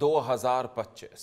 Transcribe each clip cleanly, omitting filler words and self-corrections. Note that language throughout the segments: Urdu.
2025।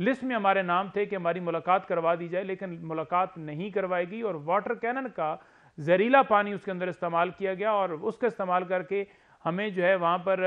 لسٹ میں ہمارے نام تھے کہ ہماری ملاقات کروا دی جائے، لیکن ملاقات نہیں کروائی گئی، اور واٹر کینن کا زہریلا پانی اس کے اندر استعمال کیا گیا، اور اس کا استعمال کر کے ہمیں جو ہے وہاں پر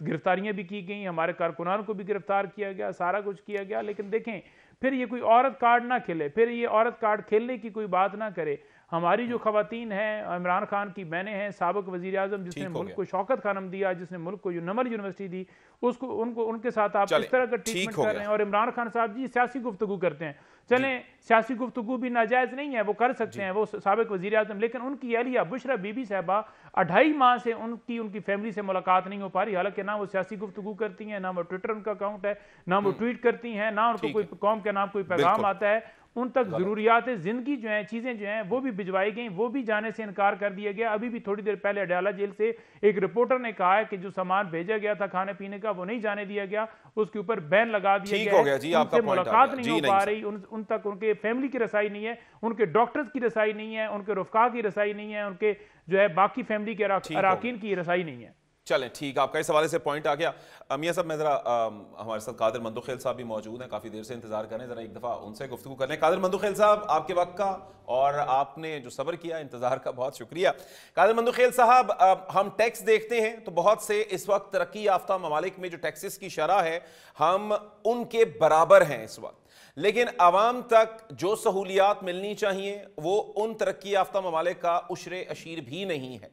گرفتاریاں بھی کی گئیں، ہمارے کارکنان کو بھی گرفتار کیا گیا، سارا کچھ کیا گیا۔ لیکن دیکھیں پھر یہ کوئی عورت کارڈ نہ کھیلے، پھر یہ عورت کارڈ کھیلنے کی کوئی بات نہ کرے۔ ہماری جو خواتین ہیں، عمران خان کی بہنیں ہیں، سابق وزیر اعظم جس نے ملک کو شوکت خانم دیا، جس نے ملک کو نمر یونیورسٹی دی، ان کے ساتھ آپ اس طرح کا ٹریٹمنٹ کر رہے ہیں۔ اور عمران خان صاحب جی سیاسی گفتگو کرتے ہیں، چلیں سیاسی گفتگو بھی ناجائز نہیں ہے، وہ کر سکتے ہیں، وہ سابق وزیر اعظم، لیکن ان کی اہلیہ بشرا بی بی صاحبہ 2.5 ماہ سے ان کی فیملی سے ملاقات نہیں ہو پا رہی، حالانکہ نہ وہ سیاسی گفتگو کرتی ہیں، نہ وہ ٹویٹر ان کا اکاؤنٹ ہے، نہ وہ ٹویٹ کرتی ہیں، نہ ان کو کوئی قوم کے نام کوئی پیغام آتا ہے۔ ان تک ضروریات زندگی جو ہیں، چیزیں جو ہیں وہ بھی بھجوائی گئیں، وہ بھی جانے سے انکار کر دیا گیا۔ ابھی بھی تھوڑی دیر پہلے اڈیالہ جیل سے ایک رپورٹر نے کہا ہے کہ جو سامان بھیجا گیا تھا کھانے پینے کا وہ نہیں جانے دیا گیا، اس کے اوپر بین لگا دیا گیا ہے، ان سے ملاقات نہیں ہو پا رہی، ان تک ان کے فیملی کی رسائی نہیں ہے، ان کے ڈاکٹرز کی رسائی نہیں ہے، ان کے رفقا کی رسائی نہیں ہے، ان کے جو ہے باقی فیملی کے اراکین کی رسائی نہیں ہے۔ چلیں ٹھیک، آپ کا اس حوالے سے پوائنٹ آ گیا۔ میاں صاحب میں ذرا ہمارے ساتھ قادر مندوخیل صاحب بھی موجود ہیں، کافی دیر سے انتظار کر رہے ہیں، ذرا ایک دفعہ ان سے گفتگو کرنے۔ قادر مندوخیل صاحب آپ کے وقت کا اور آپ نے جو صبر کیا انتظار کا بہت شکریہ۔ قادر مندوخیل صاحب ہم ٹیکس دیکھتے ہیں تو بہت سے اس وقت ترقی یافتہ ممالک میں جو ٹیکسز کی شرح ہے ہم ان کے برابر ہیں اس وقت، لیکن عوام تک جو سہولیات ملنی چاہیے وہ ان ترقی یافتہ ممالک کا عشر عشیر بھی نہیں ہے۔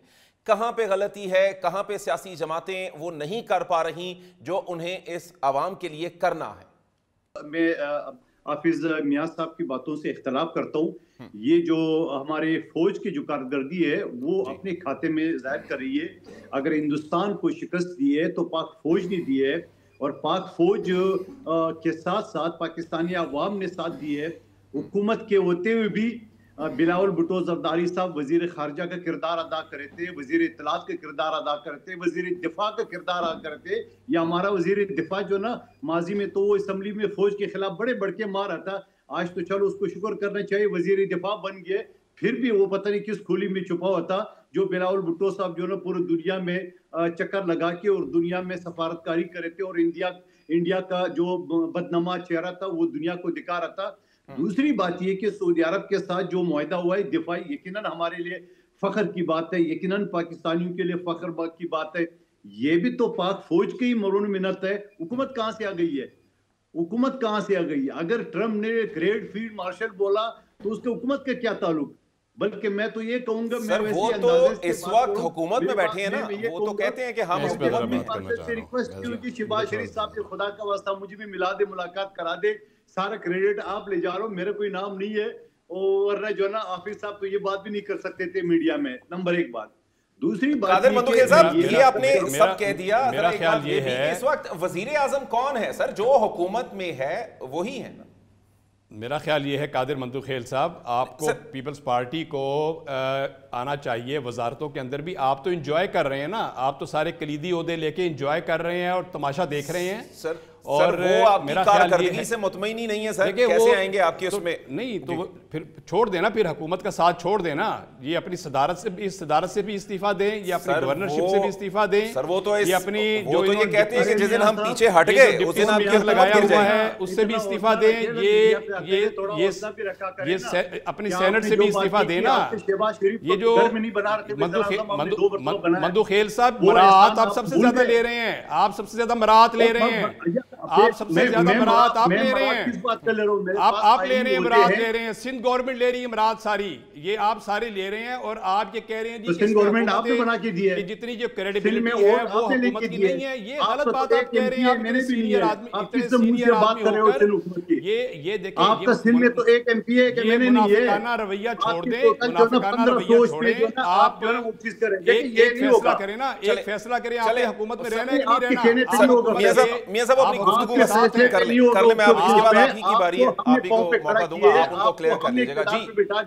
کہاں پہ غلطی ہے، کہاں پہ سیاسی جماعتیں وہ نہیں کر پا رہی جو انہیں اس عوام کے لیے کرنا ہے؟ میں حافظ میاں صاحب کی باتوں سے اختلاف کرتا ہوں۔ یہ جو ہمارے فوج کی جو کارکردگی ہے وہ اپنے کھاتے میں ظاہر کر رہی ہے۔ اگر ہندوستان کو شکست دی ہے تو پاک فوج نے دی ہے، اور پاک فوج کے ساتھ ساتھ پاکستانی عوام نے ساتھ دی ہے۔ حکومت کے ہوتے ہوئے بھی بلاول بھٹو زرداری صاحب وزیر خارجہ کا کردار ادا کرتے، وزیر اطلاعات کا کردار ادا کرتے، وزیر دفاع کا کردار ادا کرتے۔ یا ہمارا وزیر دفاع جو نا ماضی میں تو وہ اسمبلی میں فوج کے خلاف بڑے بڑھ کے مار رہا تھا، آج تو چلو اس کو شکر کرنا چاہیے وزیر دفاع بن گئے، پھر بھی وہ پتہ نہیں کس کھولی میں چھپا ہوا تھا جو بلاول بھٹو صاحب جو نا پورے دنیا میں چکر لگا کے اور دنیا میں سفارتکاری کرے تھے، اور انڈیا کا جو بدنما چہرہ تھا وہ دنیا کو دکھا رہا تھا۔ دوسری بات یہ کہ سعودی عرب کے ساتھ جو معاہدہ ہوا ہے دفاعی، یقیناً ہمارے لیے فخر کی بات ہے، یقیناً پاکستانیوں کے لیے فخر کی بات ہے۔ یہ بھی تو پاک فوج کی مرہون منت ہے۔ حکومت کہاں سے آ گئی ہے؟ حکومت کہاں سے آ گئی ہے؟ اگر ٹرمپ نے گریٹ فیلڈ مارشل بولا تو اس کے حکومت کا کیا تعلق؟ بلکہ میں تو یہ کہوں گا، سر وہ تو اس وقت حکومت میں بیٹھے ہیں نا، وہ تو کہتے ہیں کہ ہم حکومت میں سے ریکویسٹ کی ہوئی شہباز شریف صاحب کے خدا کا واسطہ مجھے بھی ملا دے، ملاقات کرا دے، سارا کریڈٹ آپ لے جا رہا ہو، میرا کوئی نام نہیں ہے، ورنہ جو ہے نا حافظ صاحب تو یہ بات بھی نہیں کر سکتے تھے میڈیا میں۔ نمبر ایک بات۔ دوسری بات قادر مندوخیل صاحب یہ آپ نے سب کہہ دیا، میرا خیال یہ ہے اس وقت وزیر اعظم کون ہے سر؟ جو حکومت میں ہے وہی ہے نا۔ میرا خیال یہ ہے قادر مندوخیل صاحب آپ کو پیپلز پارٹی کو آنا چاہیے وزارتوں کے اندر بھی۔ آپ تو انجوائے کر رہے ہیں نا، آپ تو سارے کلیدی عہدے لے کے انجوائے کر رہے ہیں اور تماشا دیکھ رہے ہیں۔ سر اور وہ آپ کی کارکردگی سے مطمئن ہی نہیں ہے سر، کیسے آئیں گے آپ کی اس میں؟ نہیں تو پھر چھوڑ دینا، پھر حکومت کا ساتھ چھوڑ دینا، یہ اپنی صدارت سے بھی استعفیٰ دیں، یہ اپنی گورنرشپ سے بھی استعفیٰ دیں۔ سر وہ تو یہ اپنی جو یہ کہتے ہیں کہ جس دن ہم پیچھے ہٹ گئے اس دن آپ کی لگایا ہوا ہے اس سے بھی استعفیٰ دیں، یہ اپنی سینٹ سے بھی استعفیٰ دینا۔ یہ جو مندوخیل صاحب مراعات آپ سب سے زیادہ لے رہے ہیں، آپ سب سے زیادہ مراعات لے رہے ہیں، آپ سب سے زیادہ مراعات آپ لے رہے ہیں، آپ لے رہے ہیں، مراعات لے رہے ہیں، سندھ گورنمنٹ لے رہی ہے مراعات ساری، یہ آپ سارے لے رہے ہیں، اور آپ یہ کہہ رہے ہیں جی سندھ گورنمنٹ آپ نے بنا کے دی ہے، جتنی جو کریڈیبلٹی ہے وہ حکومت کی نہیں ہے۔ یہ غلط بات آپ کہہ رہے ہیں، آپ اتنے سینئر آدمی ہو کر یہ دیکھیں، آپ کا سندھ میں تو ایک ایم پی ہے کہ میں نے نہیں ہے۔ منافقانہ رویہ چھوڑ دیں، منافقانہ رویہ چھوڑیں، آپ ایک فیصلہ کریں نا، ایک فیصلہ کریں، آپ نے حکومت میں رہنا ہے کہ نہیں رہنا۔ میاں صاحب اپنی گفتگو میں ساتھ کر لیں، میں اس کے بعد آپ ہی کی باری ہے، آپ ہی کو موقع دوں گا، آپ ان کو کلیئر کر لیجئے گا۔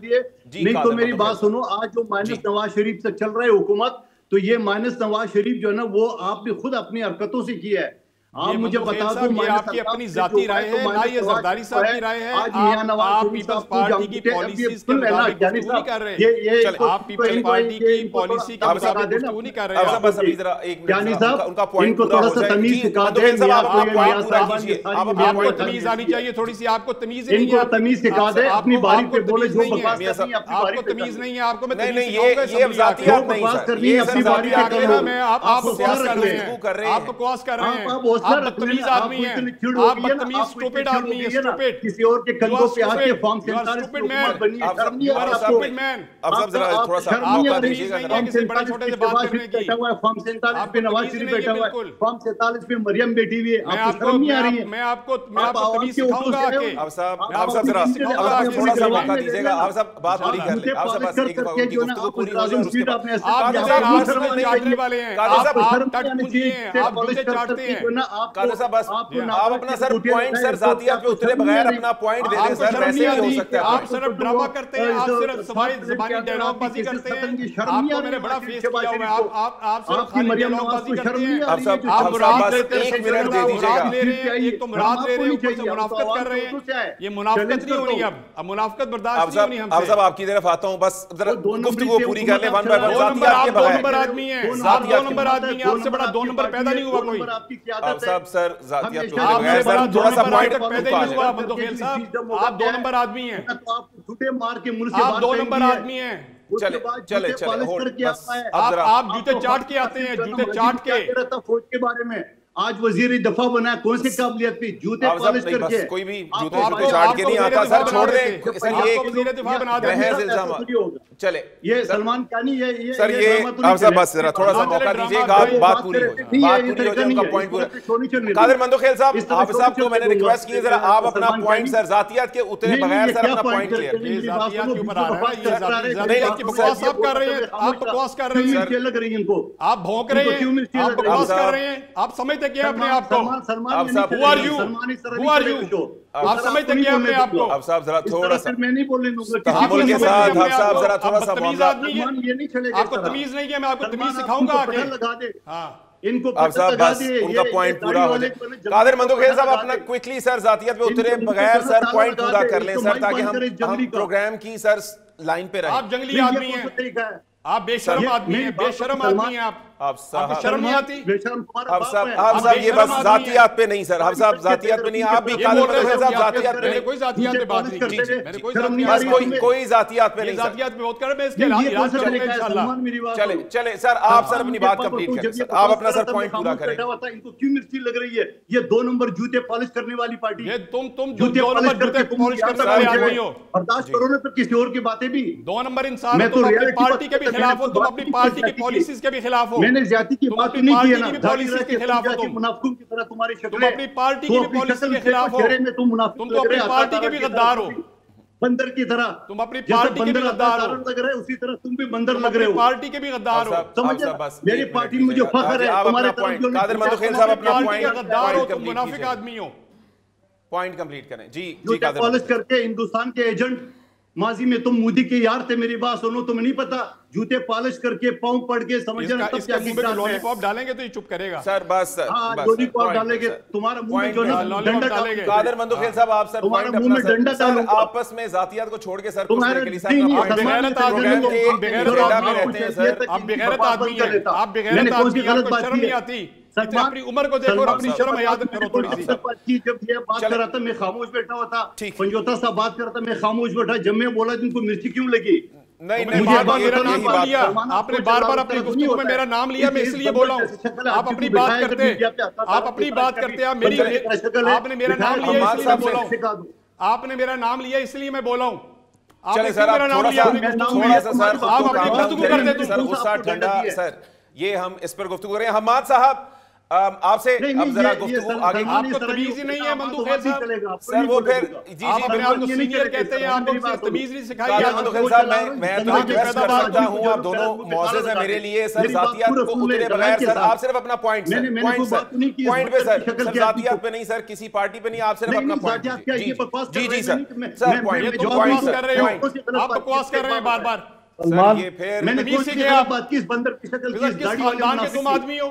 جی نہیں تو میری بات سنو، آج جو مائنس نواز شریف سے چل رہا ہے حکومت، تو یہ مائنس نواز شریف جو ہے نا وہ آپ نے خود اپنی حرکتوں سے کیا ہے۔ آپ مجھے بتا دو یہ آپ کی اپنی ذاتی رائے ہے، نہ یہ زرداری صاحب کی رائے ہے. آپ پیپلز پارٹی کی پالیسیز کے مطابق گفتگو نہیں کر رہے. آپ پیپلز پارٹی کی پالیسی کے مطابق گفتگو نہیں کر رہے. بس ابھی ذرا ایک منٹ ان کا پوائنٹ کو تھوڑا سا تمیز سکھا دیں. آپ کو تمیز آنی چاہیے تھوڑی سی. آپ کو تمیز نہیں ہے. ان کو تمیز سکھا دیں. اپنی باری پہ بولے جو بکواس کرنی ہے. آپ کو تمیز نہیں ہے. آپ کو میں نہیں یہ ذاتیات نہیں سر. یہ اپنی باری پہ کرو. آپ بکواس کر رہے ہیں. آپ بکواس کر رہے ہیں. آپ بدتمیز آدمی ہیں. آپ بدتمیز اسٹوپڈ آدمی ہیں. اسٹوپڈ. کسی اور کے کندھوں پہ آ کے فارم 47 کی حکومت بنی ہے. شرم نہیں آ رہا. اب سب ذرا تھوڑا سا آپ کا دیجیے گا. کسی بڑے چھوٹے سے بات کرنے کی. فارم 47 پہ نواز شریف بیٹھا ہوا ہے. فارم 47 پہ مریم بیٹھی ہوئی ہے. آپ کو شرم نہیں آ رہی ہے. میں آپ کو تمیز سکھاؤں گا کہ آپ صاحب ذرا تھوڑا سا موقع دیجیے گا. آپ صاحب بات پوری کر لیں. آپ صاحب بس ایک گفتگو پوری ہو جائے. آپ چاٹنے والے ہیں. آپ ٹٹ پونجی ہیں. آپ جوتے چاٹتے ہیں. قادر صاحب بس آپ اپنا سر پوائنٹ سر ذاتیات پہ اترے بغیر اپنا پوائنٹ دے دیں سر. ویسے نہیں ہو سکتا ہے. آپ صرف ڈرامہ کرتے ہیں. آپ صرف زبانی ڈائلاگ بازی کرتے ہیں. آپ کو میں نے بڑا فیس کیا ہوا ہے. آپ صرف خالی ڈائلاگ بازی کرتے ہیں. آپ مراد لیتے ہیں. ایک منٹ دے دیجیے گا. ایک تو مراد لے رہے ہیں, اوپر سے منافقت کر رہے ہیں. یہ منافقت نہیں ہونی. اب منافقت برداشت نہیں ہونی ہم سے. آپ صاحب آپ کی طرف آتا ہوں. بس گفتگو پوری کر لیں. One by one. ذاتیات کے دو بغیر. نمبر آدمی ہیں. آپ دو نمبر آدمی ہیں. آپ سے بڑا دو نمبر پیدا نہیں ہوا کوئی. آپ صاحب سر ذاتیات کے آپ بغیر سے بڑا سر تھوڑا سا پوائنٹ پیدا نہیں ہوا. بندوخیل صاحب آپ دو نمبر آدمی ہیں. آپ دو نمبر آدمی ہیں. چلے آپ جوتے چاٹ کے آتے ہیں. جوتے چاٹ کے. فوج کے بارے میں آج وزیر دفاع بنا ہے. کون سی قابلیت پہ جوتے پالش کر کے. کوئی بھی جوتے چاٹ کے نہیں آتا سر. چھوڑ دیں سر. یہ وزیر دفاع بنا دیں. محض الزامات. چلے یہ سلمان کانی ہے سر. یہ آپ صاحب بس ذرا تھوڑا سا موقع دیجیے گا. بات پوری ہو جائے. ان کا پوائنٹ پورا. قادر مندوخیل صاحب آپ صاحب کو میں نے ریکویسٹ کی ذرا آپ اپنا پوائنٹ سر ذاتیات کے اترے بغیر سر اپنا پوائنٹ کلیئر. یہ ذاتیات کے اوپر آ رہا ہے. یہ ذاتیات کی بکواس آپ کر رہے ہیں. آپ بکواس کر رہے ہیں. آپ بھونک رہے ہیں. آپ بکواس کر رہے ہیں. آپ سمجھتے کیا اپنے آپ کو. Who are you? Who are you? آپ سمجھتے کیا اپنے آپ کو. آپ صاحب ذرا تھوڑا سا میں نہیں بولنے دوں گا. تحمل کے ساتھ آپ صاحب ذرا تھوڑا سا تمیز آدمی ہے. آپ کو تمیز نہیں ہے. میں آپ کو تمیز سکھاؤں گا آگے. ہاں آپ صاحب بس ان کا پوائنٹ پورا ہو جائے. قادر مندوخیل صاحب اپنا کوئکلی سر ذاتیات پہ اترے بغیر سر پوائنٹ پورا کر لیں سر تاکہ ہم پروگرام کی سر لائن پہ رہیں. آپ جنگلی آدمی ہیں. آپ بے شرم آدمی ہیں. بے شرم آدمی ہیں. آپ شرم نہیں آتی. آپ صاحب یہ بس ذاتیات پہ نہیں سر. آپ صاحب ذاتیات پہ نہیں. آپ بھی قادر مندوخیل صاحب ذاتیات پہ نہیں. کوئی ذاتیات پہ بات نہیں. کوئی ذاتیات پہ نہیں. ذاتیات پہ بات کر. میں اس کے علاج کروں گا انشاءاللہ. چلے سر آپ سر اپنی بات کمپلیٹ کریں. آپ اپنا سر پوائنٹ پورا کریں. ان کو کیوں مرچی لگ رہی ہے. یہ دو نمبر جوتے پالش کرنے والی پارٹی. یہ تم دو نمبر جوتے پالش کرنے والے آدمی ہو. برداشت کرو نا پھر کسی اور کی باتیں بھی. دو نمبر انسان ہو. تم اپنی پارٹی کے بھی خلاف ہو. تم اپنی پارٹی کی پالیسیز کے بھی خلاف ہو. میں نے زیادتی کی بات نہیں کی ہے نا. پالیسیز کے خلاف ہو. تم منافقوں کی طرح تمہاری شکل تم اپنی پارٹی کی بھی پالیسی کے خلاف ہو. تم تو اپنی پارٹی کے بھی غدار ہو. بندر کی طرح. تم اپنی پارٹی کے بھی غدار ہو. لگ رہے اسی طرح تم بھی بندر لگ رہے ہو. پارٹی کے بھی غدار ہو. میری پارٹی میں مجھے فخر ہے. تمہارے طرف قادر مندوخیل صاحب اپنا پارٹی کے غدار ہو. تم منافق آدمی ہو. پوائنٹ کمپلیٹ کریں. جی قادر پالش کر کے ہندوستان کے ایجنٹ. ماضی میں تم مودی کے یار تھے. میری بات سنو. تمہیں نہیں پتا جوتے پالش کر کے پاؤں پڑ کے سمجھنا تب کیا کی بات ہے. لولی پاپ ڈالیں گے تو یہ چپ کرے گا سر. بس لولی پاپ ڈالیں گے. تمہارا منہ میں جو ڈنڈا ڈالیں گے. قادر مندوخیل صاحب آپ سر پوائنٹ اپنا سر آپس میں ذاتیات کو چھوڑ کے سر تمہارے بغیرت آدمی رہتے ہیں سر. آپ بغیرت آدمی ہیں. آپ بغیرت آدمی ہیں. آپ کو شرم نہیں آتی. اپنی عمر کو دیکھو اور اپنی شرم یاد کرو تھوڑی سی. جب یہ بات کر رہا تھا میں خاموش بیٹھا ہوا تھا. پنجوتا صاحب بات کر رہا تھا میں خاموش بیٹھا. جب میں بولا جن کو مرچی کیوں لگی. نہیں بار بار میرا نام لیا. آپ نے بار بار اپنی گفتگو میں میرا نام لیا. میں اس لیے بولا ہوں. آپ اپنی بات کرتے. آپ اپنی بات کرتے. آپ نے میرا نام لیا اس لیے میں بولا ہوں. آپ نے میرا نام لیا اس لیے میں بولا ہوں. چلے سر آپ تھوڑا سا سر آپ اپنی گفتگو کرتے. سر غصہ ٹھنڈا سر. یہ ہم اس پر گفتگو کر رہے ہیں. حماد صاحب آپ سے اب ذرا گفتگو آگے. آپ کو تمیز ہی نہیں ہے مندوخیل صاحب. سر وہ پھر جی آپ اپنے آپ کو سینئر کہتے ہیں. آپ کو تمیز نہیں سکھائی. مندوخیل صاحب میں تو ریکویسٹ کر سکتا ہوں. آپ دونوں معزز ہیں میرے لیے. سر ذاتیات کو اترے بغیر سر آپ صرف اپنا پوائنٹ سر پوائنٹ پہ سر ذاتیات پہ نہیں سر کسی پارٹی پہ نہیں. آپ صرف اپنا پوائنٹ. جی جی سر سر پوائنٹ بکواس کر رہے ہو. آپ بکواس کر رہے ہیں بار بار. سر یہ پھر میں نے تمیز سے کیا. کس خاندان کے تم آدمی ہو.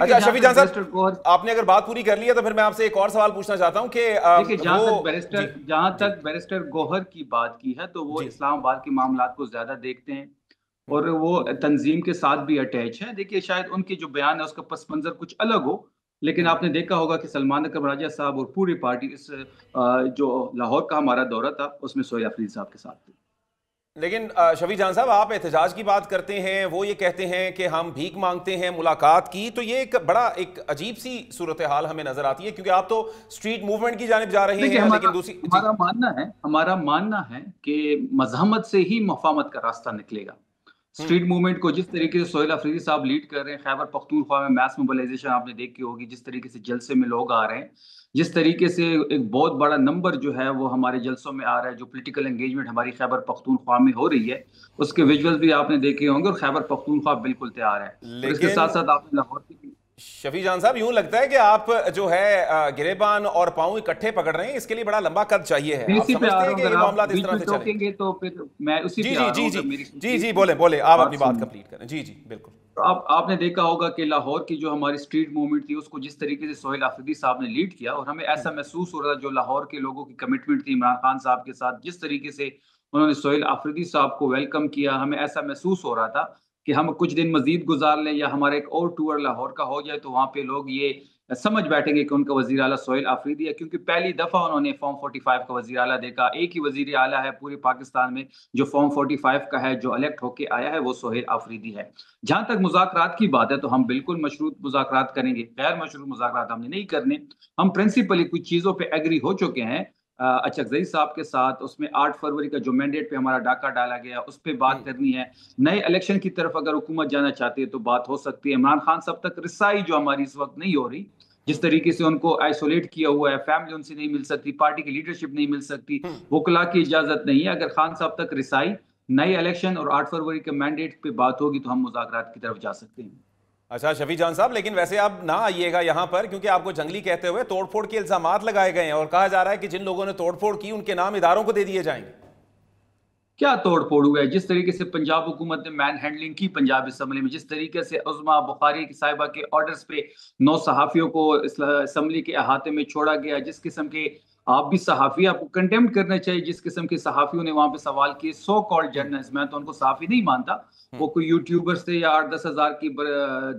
اچھا شفیع جان صاحب آپ نے اگر بات پوری کر لی ہے تو پھر میں آپ سے ایک اور سوال پوچھنا چاہتا ہوں کہ جہاں تک بیرسٹر گوہر کی بات کی ہے تو وہ اسلام آباد کے معاملات کو زیادہ دیکھتے ہیں اور وہ تنظیم کے ساتھ بھی اٹیچ ہے. دیکھیے شاید ان کے جو بیان ہے اس کا پس منظر کچھ الگ ہو, لیکن آپ نے دیکھا ہوگا کہ سلمان اکرم راجہ صاحب اور پوری پارٹی اس جو لاہور کا ہمارا دورہ تھا اس میں سہیل آفریدی صاحب کے ساتھ تھی. لیکن شفیع جان صاحب آپ احتجاج کی بات کرتے ہیں, وہ یہ کہتے ہیں کہ ہم بھیک مانگتے ہیں ملاقات کی, تو یہ ایک بڑا ایک عجیب سی صورتحال ہمیں نظر آتی ہے کیونکہ آپ تو اسٹریٹ موومنٹ کی جانب جا رہے ہیں. لیکن دوسری ہمارا ماننا ہے کہ مزاحمت سے ہی مفاہمت کا راستہ نکلے گا. اسٹریٹ موومنٹ کو جس طریقے سے سہیل آفریدی صاحب لیڈ کر رہے ہیں, خیبر پختونخوا میں میس موبلائزیشن آپ نے دیکھی ہوگی, جس طریقے سے جلسے میں لوگ آ رہے ہیں, جس طریقے سے ایک بہت بڑا نمبر جو ہے وہ ہمارے جلسوں میں آ رہا ہے, جو پولیٹیکل انگیجمنٹ ہماری خیبر پختونخوا میں ہو رہی ہے اس کے ویژولز بھی آپ نے دیکھے ہوں گے, اور خیبر پختونخوا بالکل تیار ہے. اس کے ساتھ ساتھ آپ نے لاہور کی شفیع جان صاحب یوں لگتا ہے کہ آپ جو ہے گریبان اور پاؤں اکٹھے پکڑ رہے ہیں, اس کے لیے بڑا لمبا قد چاہیے ہے. آپ سمجھتے ہیں کہ یہ معاملات اس طرح سے چلیں گے تو پھر میں اسی پہ آ رہا ہوں. جی بولیں آپ اپنی بات کمپلیٹ کریں. جی بالکل. آپ نے دیکھا ہوگا کہ لاہور کی جو ہماری اسٹریٹ موومنٹ تھی اس کو جس طریقے سے سہیل آفریدی صاحب نے لیڈ کیا, اور ہمیں ایسا محسوس ہو رہا تھا جو لاہور کے لوگوں کی کمٹمنٹ تھی عمران خان صاحب کے ساتھ, جس طریقے سے انہوں نے سہیل آفریدی صاحب کو ویلکم کیا, ہمیں ایسا محسوس ہو رہا تھا کہ ہم کچھ دن مزید گزار لیں یا ہمارا ایک اور ٹور لاہور کا ہو جائے تو وہاں پہ لوگ یہ سمجھ بیٹھیں گے کہ ان کا وزیر اعلیٰ سہیل آفریدی ہے, کیونکہ پہلی دفعہ انہوں نے فارم 45 کا وزیر اعلیٰ دیکھا. ایک ہی وزیر اعلیٰ ہے پورے پاکستان میں جو فارم 45 کا ہے, جو الیکٹ ہو کے آیا ہے وہ سہیل آفریدی ہے. جہاں تک مذاکرات کی بات ہے تو ہم بالکل مشروط مذاکرات کریں گے, غیر مشروط مذاکرات ہم نے نہیں کرنے. ہم پرنسپلی کچھ چیزوں پہ ایگری ہو چکے ہیں اچکزئی صاحب کے ساتھ. اس میں 8 فروری کا جو مینڈیٹ پہ ہمارا ڈاکہ ڈالا گیا اس پہ بات کرنی ہے. نئے الیکشن کی طرف اگر حکومت جانا چاہتی ہے تو بات ہو سکتی ہے. عمران خان صاحب تک رسائی جو ہماری اس وقت نہیں ہو رہی, جس طریقے سے ان کو آئسولیٹ کیا ہوا ہے, فیملی ان سے نہیں مل سکتی, پارٹی کی لیڈرشپ نہیں مل سکتی, وکلاء کی اجازت نہیں ہے. اگر خان صاحب تک رسائی, نئے الیکشن اور 8 فروری کے مینڈیٹ پہ بات ہوگی تو ہم مذاکرات کی طرف جا سکتے ہیں. اچھا شفیع جان صاحب, لیکن ویسے آپ نہ آئیے گا یہاں پر کیونکہ آپ کو جنگلی کہتے ہوئے توڑ پھوڑ کے الزامات لگائے گئے ہیں, اور کہا جا رہا ہے کہ جن لوگوں نے توڑ پھوڑ کی ان کے نام اداروں کو دے دیے جائیں گے. کیا توڑ پھوڑ ہوا ہے؟ جس طریقے سے پنجاب حکومت نے مین ہینڈلنگ کی پنجاب اسمبلی میں, جس طریقے سے عظما بخاری صاحبہ کے آرڈرز پہ 9 صحافیوں کو اسمبلی کے احاطے میں چھوڑا گیا, جس قسم کے آپ بھی صحافی, آپ کو کنڈیمڈ کرنا چاہیے جس قسم کے صحافیوں نے وہاں پہ سوال کیے, سو کالڈ جرنلسٹ, میں تو ان کو صحافی نہیں مانتا, وہ کوئی یوٹیوبرز تھے یا 8-10 ہزار کی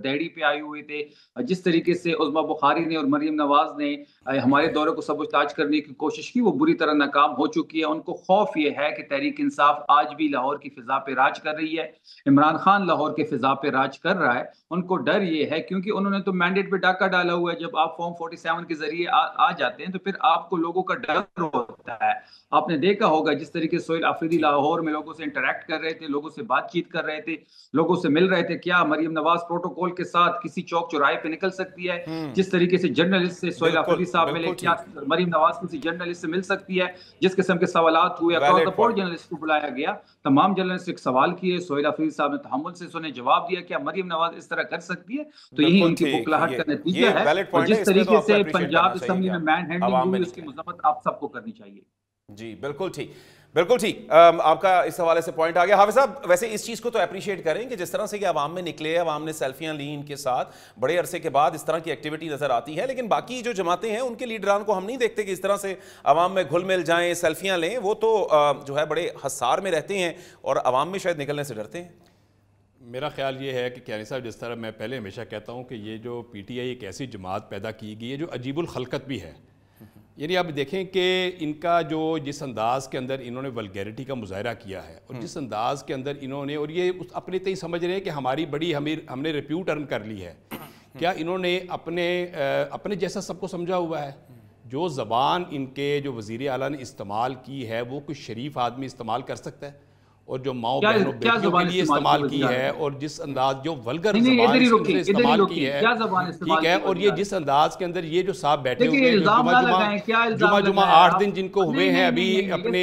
دہڑی پہ آئے ہوئے تھے. جس طریقے سے عظما بخاری نے اور مریم نواز نے ہمارے دورے کو سبوتاج کرنے کی کوشش کی, وہ بری طرح ناکام ہو چکی ہے. ان کو خوف یہ ہے کہ تحریک انصاف آج بھی لاہور کی فضا پہ راج کر رہی ہے, عمران خان لاہور کے فضا پہ راج کر رہا ہے. ان کو ڈر یہ ہے کیونکہ انہوں نے تو مینڈیٹ پہ ڈاکہ ڈالا ہوا ہے. جب آپ فارم 47 کے ذریعے آ جاتے ہیں تو پھر آپ کو لوگوں کا ڈر ہوتا ہے. آپ نے دیکھا ہوگا جس طریقے سے سہیل آفریدی لاہور میں لوگوں سے انٹریکٹ کر رہے تھے, لوگوں سے بات چیت کر رہے تھے, لوگوں سے مل رہے تھے. کیا مریم نواز پروٹوکول کے ساتھ کسی چوک چوراہے پہ نکل سکتی ہے؟ جس طریقے سے جرنلسٹ سے سہیل آفریدی صاحب ملے, کیا مریم نواز کسی جرنلسٹ سے مل سکتی ہے؟ جس قسم کے سوالات ہوئے, اکراس دی بورڈ جرنلسٹ کو بلایا گیا, تمام جرنلسٹ ایک سوال کیے, سہیل آفریدی صاحب نے تحمل سے سنے, جواب دیا. کیا مریم نواز اس طرح کر سکتی ہے؟ تو یہی ان کی بکلاہٹ کا نتیجہ ہے. اور جس طریقے سے پنجاب اسمبلی میں مین ہینڈلنگ ہوئی, اس کی مذمت آپ سب کو کرنی چاہیے. جی بالکل ٹھیک. آپ کا اس حوالے سے پوائنٹ آ گیا. حافظ صاحب ویسے اس چیز کو تو اپریشیٹ کریں کہ جس طرح سے کہ عوام میں نکلے, عوام نے سیلفیاں لیں ان کے ساتھ, بڑے عرصے کے بعد اس طرح کی ایکٹیویٹی نظر آتی ہے, لیکن باقی جو جماعتیں ہیں ان کے لیڈران کو ہم نہیں دیکھتے کہ اس طرح سے عوام میں گھل مل جائیں, سیلفیاں لیں. وہ تو جو ہے بڑے حسار میں رہتے ہیں اور عوام میں شاید نکلنے سے ڈرتے ہیں. میرا خیال یہ ہے کہ کیانی صاحب جس طرح میں پہلے ہمیشہ کہتا ہوں کہ یہ جو پی ٹی آئی ایک ایسی جماعت پیدا کی گئی ہے جو عجیب الخلقت بھی ہے. یعنی آپ دیکھیں کہ ان کا جو جس انداز کے اندر انہوں نے ولگیرٹی کا مظاہرہ کیا ہے, اور جس انداز کے اندر انہوں نے, اور یہ اپنے تئیں سمجھ رہے ہیں کہ ہماری بڑی ہم نے ریپیوٹ ارن کر لی ہے. کیا انہوں نے اپنے جیسا سب کو سمجھا ہوا ہے؟ جو زبان ان کے جو وزیر اعلیٰ نے استعمال کی ہے وہ کوئی شریف آدمی استعمال کر سکتا ہے؟ اور جو ماؤں بہنوں بیٹیوں کے لیے استعمال کی ہے, اور جس انداز جو ولگر زبان استعمال کی ہے, ٹھیک ہے, اور یہ جس انداز کے اندر یہ جو صاحب بیٹھے ہوئے ہیں جمعہ 8 دن جن کو ہوئے ہیں ابھی اپنے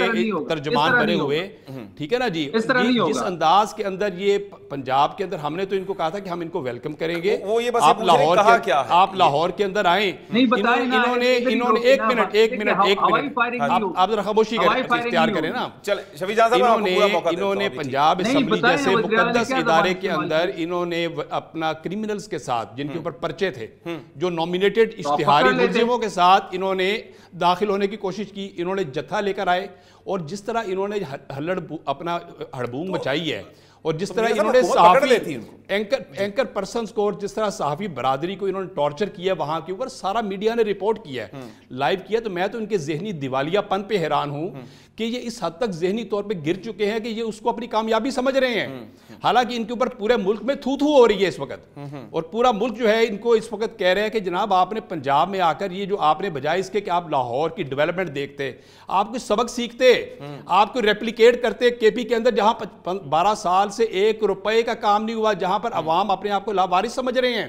ترجمان بنے ہوئے, ٹھیک ہے نا جی, جس انداز کے اندر یہ پنجاب کے اندر, ہم نے تو ان کو کہا تھا کہ ہم ان کو ویلکم کریں گے, آپ لاہور کے اندر آئیں. انہوں نے ایک منٹ آپ ذرا خاموشی اختیار کریں نا. انہوں نے پنجاب اسمبلی جیسے مقدس ادارے کے اندر انہوں نے اپنا کرمنلز کے ساتھ جن کے اوپر پرچے تھے جو نومینیٹڈ اشتہاری ملزموں کے ساتھ انہوں نے داخل ہونے کی کوشش کی، انہوں نے جتھا لے کر آئے، اور جس طرح انہوں نے اپنا ہڑبونگ مچائی ہے، اور جس طرح انہوں نے صحافی اینکر پرسنز کو اور جس طرح صحافی برادری کو انہوں نے ٹارچر کیا وہاں کے اوپر، سارا میڈیا نے رپورٹ کیا ہے، لائیو کیا. تو میں تو ان کے ذہنی دیوالیہ پن پہ حیران ہوں کہ یہ اس حد تک ذہنی طور پہ گر چکے ہیں کہ یہ اس کو اپنی کامیابی سمجھ رہے ہیں، حالانکہ ان کے اوپر پورے ملک میں تھو تھو ہو رہی ہے اس وقت، اور پورا ملک جو ہے ان کو اس وقت کہہ رہے ہیں کہ جناب آپ نے پنجاب میں آ کر یہ جو آپ نے بجائے اس کے کہ آپ لاہور کی ڈیولپمنٹ دیکھتے، آپ کچھ سبق سیکھتے، آپ کو ریپلیکیٹ کرتے کے پی کے اندر جہاں 12 سال سے 1 روپے کا کام نہیں ہوا، جہاں پر عوام اپنے آپ کو لاوارث سمجھ رہے ہیں،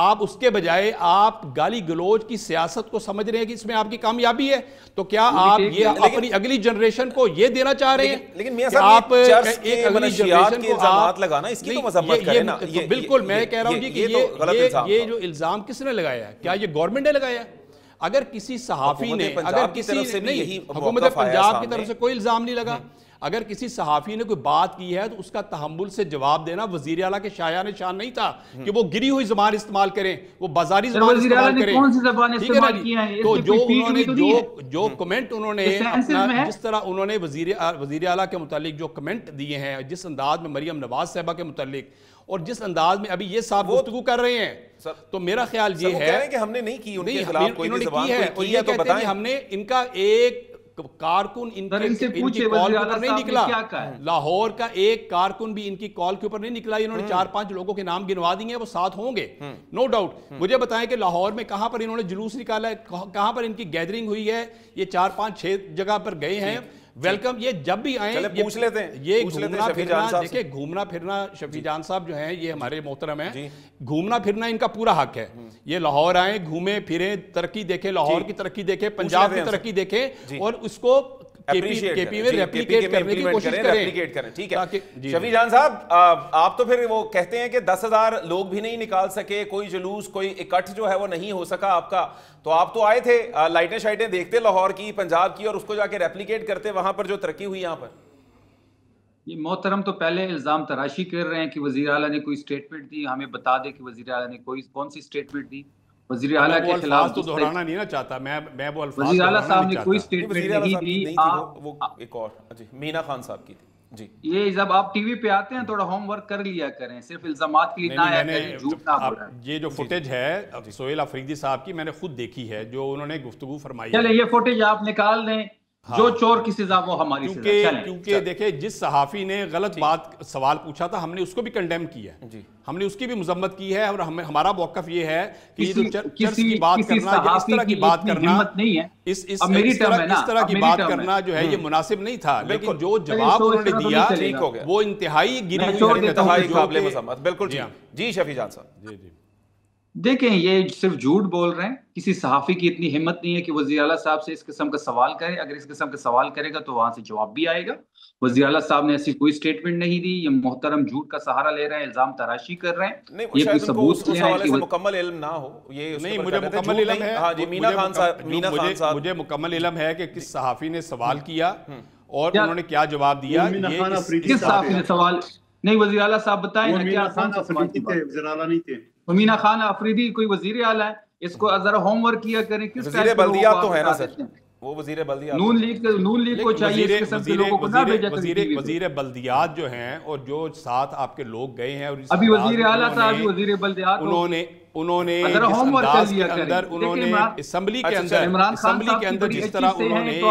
آپ اس کے بجائے آپ گالی گلوچ کی سیاست کو سمجھ رہے ہیں کہ اس میں آپ کی کامیابی ہے. تو کیا آپ یہ اپنی اگلی جنریشن کو یہ دینا چاہ رہے ہیں؟ لیکن میاں صاحب ایک اگلی جنریشن کے الزامات لگانا اس کی تو مذمت کریں نا. بالکل میں کہہ رہا ہوں کہ یہ جو الزام کس نے لگایا ہے؟ کیا یہ گورنمنٹ نے لگایا ہے؟ اگر کسی صحافی نے، اگر کسی نہیں، حکومت پنجاب کی طرف سے کوئی الزام نہیں لگا، اگر کسی صحافی نے کوئی بات کی ہے تو اس کا تحمل سے جواب دینا وزیر اعلیٰ کے شایان شان نہیں تھا کہ وہ گری ہوئی زبان استعمال کریں، وہ بازاری زبان استعمال کریں. ٹھیک ہے نا؟ تو جو انہوں نے جو کمنٹ انہوں نے اپنا جس طرح انہوں نے وزیر اعلیٰ کے متعلق جو کمنٹ دیے ہیں، جس انداز میں مریم نواز صاحبہ کے متعلق اور جس انداز میں ابھی یہ صاحب گفتگو کر رہے ہیں، تو میرا خیال یہ ہے کہ ہم نے نہیں کی ان کے خلاف کوئی بھی زبان کوئی ہے تو بتائیں. ہم نے ان کا ایک کارکن ان کی کال کے اوپر نہیں نکلا، لاہور کا ایک کارکن بھی ان کی کال کے اوپر نہیں نکلا. انہوں نے 4-5 لوگوں کے نام گنوا دیے ہیں، وہ ساتھ ہوں گے نو ڈاؤٹ. مجھے بتائیں کہ لاہور میں کہاں پر انہوں نے جلوس نکالا ہے، کہاں پر ان کی گیدرنگ ہوئی ہے؟ یہ 4-5-6 جگہ پر گئے ہیں. ویلکم. یہ جب بھی آئیں پوچھ لیتے ہیں، یہ گھومنا پھرنا، دیکھیں گھومنا پھرنا شفیع جان صاحب جو ہیں یہ ہمارے محترم ہیں، گھومنا پھرنا ان کا پورا حق ہے. یہ لاہور آئیں، گھومیں پھریں، ترقی دیکھیں، لاہور کی ترقی دیکھیں، پنجاب کی ترقی دیکھیں، اور اس کو کے پی میں ریپلیکیٹ کرنے کی کوشش کریں. ٹھیک ہے شفیع جان صاحب، آپ تو پھر وہ کہتے ہیں کہ 10,000 لوگ بھی نہیں نکال سکے، کوئی جلوس کوئی اکٹھ جو ہے وہ نہیں ہو سکا آپ کا، تو آپ تو آئے تھے، لائٹیں شائٹیں دیکھتے لاہور کی، پنجاب کی، اور اس کو جا کے ریپلیکیٹ کرتے وہاں پر جو ترقی ہوئی یہاں پر. یہ محترم تو پہلے الزام تراشی کر رہے ہیں کہ وزیر اعلیٰ نے کوئی سٹیٹمنٹ دی. ہمیں بتا دے کہ وزیر اعلیٰ نے کون سی سٹیٹمنٹ دی. وزیر اعلیٰ کے خلاف تو دہرانا نہیں نہ چاہتا میں وہ الفاظ. وزیر اعلیٰ صاحب نے کوئی سٹیٹمنٹ نہیں دی. وہ ایک اور مینا خان صاحب کی تھی. جی یہ جب آپ ٹی وی پہ آتے ہیں تھوڑا ہوم ورک کر لیا کریں، صرف الزامات کے لیے نہ آیا کریں، جھوٹ نہ بولیں. یہ جو فوٹیج ہے سہیل افریدی صاحب کی میں نے خود دیکھی ہے، جو انہوں نے گفتگو فرمائی. چلیں یہ فوٹیج آپ نکال لیں، جو چور کی سزا وہ ہماری سزا. کیونکہ دیکھیں جس صحافی نے غلط بات سوال پوچھا تھا ہم نے اس کو بھی کنڈیم کیا ہے، ہم نے اس کی بھی مذمت کی ہے، اور ہمارا موقف یہ ہے کہ یہ جو چرچ کی بات کرنا، اس طرح کی بات کرنا، اس طرح کی بات کرنا جو ہے یہ مناسب نہیں تھا. لیکن جو جواب انہوں نے دیا وہ انتہائی گری ہوئی انتہائی قابل مذمت. بالکل جی شفیع جان صاحب. جی جی دیکھیں یہ صرف جھوٹ بول رہے ہیں. کسی صحافی کی اتنی ہمت نہیں ہے کہ وزیر اعلیٰ صاحب سے اس قسم کا سوال کرے. اگر اس قسم کا سوال کرے گا تو وہاں سے جواب بھی آئے گا. وزیر اعلیٰ صاحب نے ایسی کوئی سٹیٹمنٹ نہیں دی. یہ محترم جھوٹ کا سہارا لے رہے ہیں، الزام تراشی کر رہے ہیں. یہ کوئی ثبوت مکمل علم نہ ہو. یہ نہیں مجھے مکمل علم ہے، مجھے مکمل علم ہے کہ کس صحافی نے سوال کیا اور انہوں نے کیا جواب دیا. کس صحافی نے سوال نہیں وزیر اعلیٰ صاحب بتائیں نا کیا وزیر اعلیٰ نہیں تھے. مینا خان افریدی کوئی وزیر اعلیٰ ہے، اس کو ذرا ہوم ورک کیا کریں. کس وزیر بلدیات تو ہے نا سر، وہ وزیر بلدیات. نون لیگ کو چاہیے اس قسم کے لوگوں کو نہ بھیجا کریں. وزیر بلدیات جو ہیں اور جو ساتھ آپ کے لوگ گئے ہیں، اور ابھی وزیر اعلیٰ تھا، ابھی وزیر بلدیات، انہوں نے جس انداز کے اندر انہوں نے اسمبلی کے اندر جس طرح انہوں نے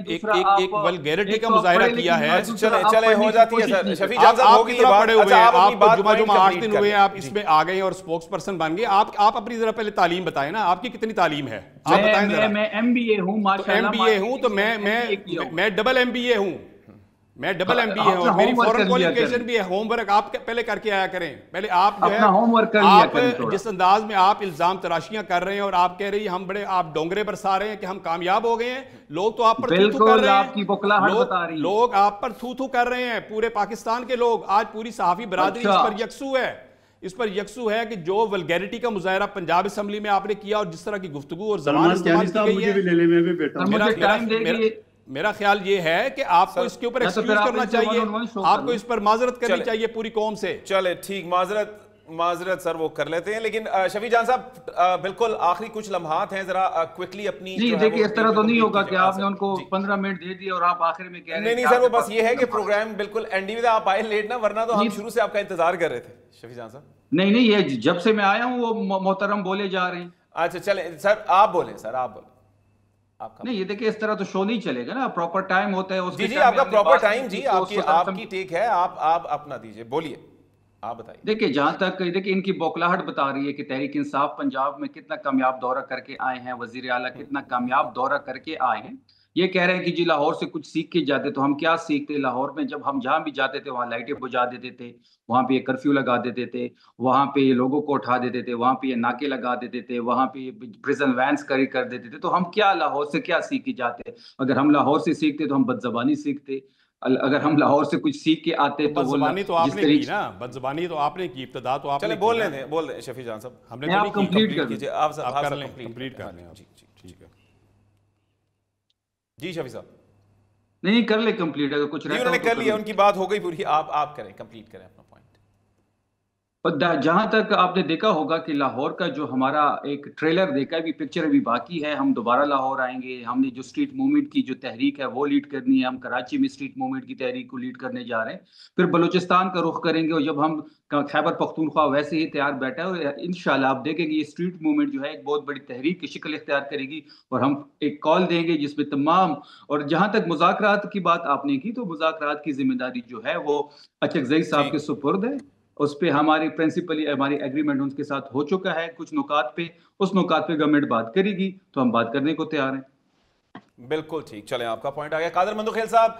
ایک ولگیرٹی کا مظاہرہ کیا ہے. چلے ہو جاتی ہے سر. شفیع جان صاحب آپ کتنا پڑھے ہوئے ہیں، آپ جمعہ 8 دن ہوئے ہیں آپ اس میں آ گئے اور سپوکس پرسن بن گئے. آپ اپنی ذرا پہلے تعلیم بتائیں نا، آپ کی کتنی تعلیم ہے آپ بتائیں ذرا. میں ایم بی اے ہوں ماشاءاللہ. ایم بی اے ہوں تو میں ڈبل ایم بی اے ہوں. میں ڈبل ایم بی اے ہوں، میری فورن کوالیفیکیشن بھی ہے. ہوم ورک آپ پہلے کر کے آیا کریں. پہلے آپ جو ہے آپ جس انداز میں آپ الزام تراشیاں کر رہے ہیں اور آپ کہہ رہی ہم بڑے آپ ڈونگرے برسا رہے ہیں کہ ہم کامیاب ہو گئے ہیں. لوگ تو آپ پر تھو تھو کر رہے ہیں، لوگ آپ پر تھو تھو کر رہے ہیں. پورے پاکستان کے لوگ آج پوری صحافی برادری اس پر یکسو ہے کہ جو ولگیرٹی کا مظاہرہ پنجاب اسمبلی میں آپ نے کیا اور جس طرح کی گفتگو اور زبان استعمال کی گئی ہے. میرا خیال یہ ہے کہ آپ کو اس کے اوپر ایکسکیوز کرنا چاہیے, آپ کو اس پر معذرت کرنی چاہیے پوری قوم سے. چلے ٹھیک, معذرت سر وہ کر لیتے ہیں, لیکن شفیع جان صاحب بالکل آخری کچھ لمحات ہیں, ذرا کوئکلی اپنی. جی دیکھیں اس طرح تو نہیں ہوگا کہ آپ نے ان کو 15 منٹ دے دیے اور آپ آخر میں کہہ رہے ہیں. نہیں سر, وہ بس یہ ہے کہ پروگرام بالکل اینڈی میں آپ آئے لیٹ نا, ورنہ تو ہم شروع سے آپ کا انتظار کر رہے تھے شفیع جان صاحب. نہیں یہ جب سے میں آیا ہوں وہ محترم بولے جا رہے ہیں. اچھا چلیں سر آپ بولیں, نہیں یہ دیکھیں اس طرح تو شو نہیں چلے گا نا, پراپر ٹائم ہوتا ہے. جی آپ کا پراپر ٹائم, جی آپ کی ٹیک ہے, آپ اپنا دیجئے, بولیے آپ بتائیے. دیکھیں جہاں تک دیکھیں ان کی بوکلاہٹ بتا رہی ہے کہ تحریک انصاف پنجاب میں کتنا کامیاب دورہ کر کے آئے ہیں, وزیر اعلیٰ کتنا کامیاب دورہ کر کے آئے ہیں. یہ کہہ رہے ہیں کہ جی لاہور سے کچھ سیکھ کے جاتے, تو ہم کیا سیکھتے؟ لاہور میں جب ہم جہاں بھی جاتے تھے وہاں لائٹیں بجھا دیتے تھے, وہاں پہ یہ کرفیو لگا دیتے تھے, وہاں پہ یہ لوگوں کو اٹھا دیتے تھے, وہاں پہ یہ ناکے لگا دیتے تھے, وہاں پہ پریزن وینس کر دیتے تھے. تو ہم کیا لاہور سے کیا سیکھ کے جاتے؟ اگر ہم لاہور سے سیکھتے تو ہم بدزبانی سیکھتے. اگر ہم لاہور سے کچھ سیکھ کے آتے تو بدزبانی تو آپ نے کی نا, بدزبانی تو آپ نے کی, ابتدا تو آپ نے. چلیں بول دیں شفیع جان صاحب, ہم نے آپ کمپلیٹ کر لیجیے, آپ کر لیں, کمپلیٹ کر لیں. ٹھیک ہے جی شفیع صاحب. نہیں کر لیں کمپلیٹ, اگر کچھ انہوں نے کر لیا, ان کی بات ہو گئی پوری, آپ کریں, کمپلیٹ کریں اپنا پوائنٹ. جہاں تک آپ نے دیکھا ہوگا کہ لاہور کا جو ہمارا ایک ٹریلر دیکھا ہے, بھی پکچر ابھی باقی ہے. ہم دوبارہ لاہور آئیں گے, ہم نے جو اسٹریٹ موومنٹ کی جو تحریک ہے وہ لیڈ کرنی ہے. ہم کراچی میں اسٹریٹ موومنٹ کی تحریک کو لیڈ کرنے جا رہے ہیں, پھر بلوچستان کا رخ کریں گے, اور جب ہم خیبر پختونخوا ویسے ہی تیار بیٹھا ہے, اور انشاءاللہ آپ دیکھیں گے یہ اسٹریٹ موومنٹ جو ہے ایک بہت بڑی تحریک کی شکل اختیار کرے گی, اور ہم ایک کال دیں گے جس میں تمام. اور جہاں تک مذاکرات کی بات آپ نے کی, تو مذاکرات کی ذمہ داری جو ہے وہ اچکزئی صاحب کے سپرد ہے. اس پہ ہماری پرنسپلی ہماری ایگریمنٹ ان کے ساتھ ہو چکا ہے کچھ نکات پہ, اس نکات پہ گورنمنٹ بات کرے گی تو ہم بات کرنے کو تیار ہیں. بالکل ٹھیک, چلیں آپ کا پوائنٹ آ گیا. قادر مندوخیل صاحب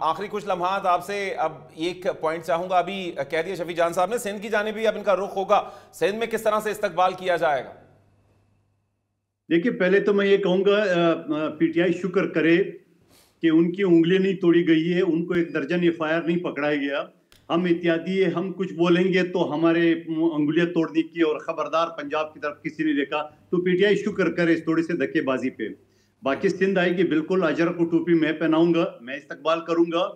آخری کچھ لمحات آپ سے. اب ایک پوائنٹ چاہوں گا, ابھی کہہ دیا شفیع جان صاحب نے, سندھ کی جانب بھی اب ان کا رخ ہوگا, سندھ میں کس طرح سے استقبال کیا جائے گا؟ دیکھیے پہلے تو میں یہ کہوں گا پی ٹی آئی شکر کرے کہ ان کی انگلی نہیں توڑی گئی ہے, ان کو ایک درجن FIR نہیں پکڑایا گیا. ہم احتیاطی ہے, ہم کچھ بولیں گے تو ہمارے انگلیاں توڑنے کی, اور خبردار پنجاب کی طرف کسی نے دیکھا, تو پی ٹی آئی شکر کرے اس تھوڑی سے دھکے بازی پہ. باقی سندھ آئے گی, بالکل اجر کو ٹوپی میں پہناؤں گا, میں استقبال کروں گا.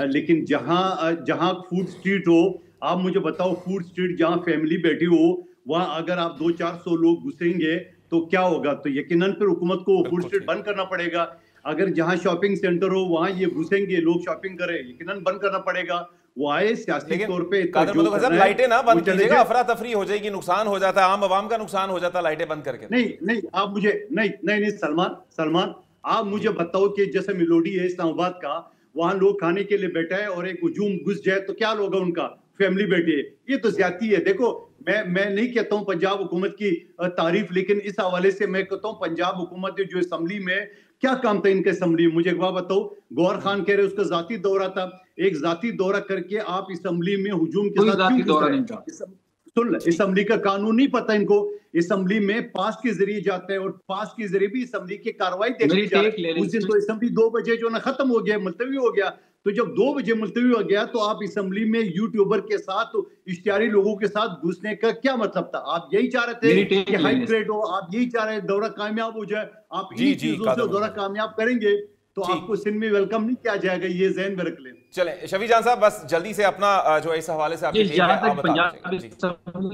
لیکن جہاں فوڈ سٹریٹ ہو, آپ مجھے بتاؤ, فوڈ سٹریٹ جہاں فیملی بیٹھی ہو, وہاں اگر آپ 200-400 لوگ گھسیں گے تو کیا ہوگا؟ تو یقیناً پھر حکومت کو فوڈ سٹریٹ بند کرنا پڑے گا. اگر جہاں شاپنگ سینٹر ہو وہاں یہ گھسیں گے, لوگ شاپنگ کریں, یقیناً بند کرنا پڑے گا. وہ آئے سیاسی طور پہ لائٹیں نہ بند کیجیے گا, افراتفری ہو جائے گی, نقصان ہو جاتا ہے, عام عوام کا نقصان ہو جاتا ہے لائٹیں بند کر کے. نہیں آپ مجھے نہیں سلمان آپ مجھے بتاؤ کہ جیسے میلوڈی ہے اسلام آباد کا, وہاں لوگ کھانے کے لیے بیٹھا ہے اور ایک ہجوم گھس جائے تو کیا لوگا ان کا, فیملی بیٹھے ہے, یہ تو زیادتی ہے. دیکھو میں نہیں کہتا ہوں پنجاب حکومت کی تعریف, لیکن اس حوالے سے میں کہتا ہوں پنجاب حکومت جو اسمبلی میں کیا کام تھا ان کے اسمبلی میں, مجھے ایک بات بتاؤ. گوہر خان کہہ رہے اس کا ذاتی دورہ تھا, ایک ذاتی دورہ کر کے آپ اسمبلی میں ہجوم کے ساتھ کیوں گھس رہے ہیں؟ اسمبلی کا قانون نہیں پتا ان کو, اسمبلی میں پاس کے ذریعے جاتا ہے, اور پاس کے ذریعے بھی اسمبلی کی کاروائی دیکھنے جاتا ہے. اس دن تو اسمبلی 2 بجے جو نا ختم ہو گیا, ملتوی ہو گیا. تو جب 2 بجے ملتوی ہو گیا تو آپ اسمبلی میں یوٹیوبر کے ساتھ, اشتہاری لوگوں کے ساتھ گھسنے کا کیا مطلب تھا؟ آپ یہی چاہ رہے تھے کہ ہائی گریڈ ہو, آپ یہی چاہ رہے دورہ کامیاب ہو جائے, آپ انہی چیزوں سے دورہ کامیاب کریں گے تو آپ کو سندھ میں ویلکم نہیں کیا جائے گا, یہ ذہن میں رکھ لیں. چلیں شفیع جان صاحب بس جلدی سے اپنا جو اس حوالے سے آپ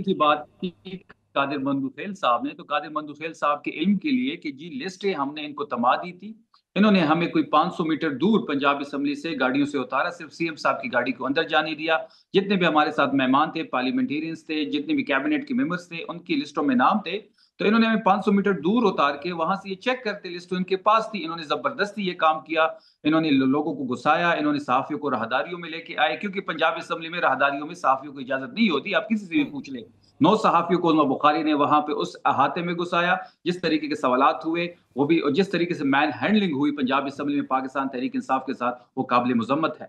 کی بات کی قادر مندوخیل صاحب نے, تو قادر مندوخیل صاحب کے علم کے لیے کہ جی لسٹیں ہم نے ان کو تما دی تھی, انہوں نے ہمیں کوئی 500 میٹر دور پنجاب اسمبلی سے گاڑیوں سے اتارا, صرف سی ایم صاحب کی گاڑی کو اندر جانے دیا. جتنے بھی ہمارے ساتھ مہمان تھے, پارلیمنٹیرینز تھے, جتنے بھی کیبنٹ کے ممبرز تھے, ان کی لسٹوں میں نام تھے. تو انہوں نے ہمیں 500 میٹر دور اتار کے وہاں سے یہ چیک کرتے, لسٹ ان کے پاس تھی. انہوں نے زبردستی یہ کام کیا, انہوں نے لوگوں کو گھسایا, انہوں نے صحافیوں کو راہداریوں میں لے کے آئے, کیونکہ پنجاب اسمبلی میں راہداریوں میں صحافیوں کو اجازت نہیں ہوتی, آپ کسی سے بھی پوچھ لیں. 9 صحافیوں کو علماء بخاری نے وہاں پہ اس احاطے میں گھسایا. جس طریقے کے سوالات ہوئے وہ بھی, اور جس طریقے سے مین ہینڈلنگ ہوئی پنجاب اسمبلی میں پاکستان تحریک انصاف کے ساتھ, وہ قابل مذمت ہے.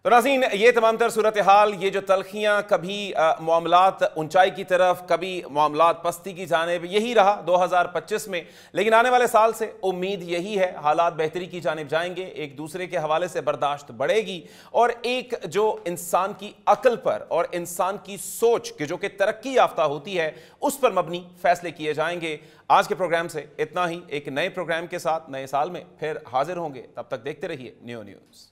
تو ناظرین یہ تمام تر صورتحال، یہ جو تلخیاں، کبھی معاملات اونچائی کی طرف، کبھی معاملات پستی کی جانب، یہی رہا 2025 میں. لیکن آنے والے سال سے امید یہی ہے حالات بہتری کی جانب جائیں گے، ایک دوسرے کے حوالے سے برداشت بڑھے گی، اور ایک جو انسان کی عقل پر اور انسان کی سوچ جو کہ ترقی یافتہ ہوتی ہے اس پر مبنی فیصلے کیے جائیں گے. آج کے پروگرام سے اتنا ہی. ایک نئے پروگرام کے ساتھ نئے سال میں پھر حاضر ہوں گے. تب تک دیکھتے رہیے نیو نیوز.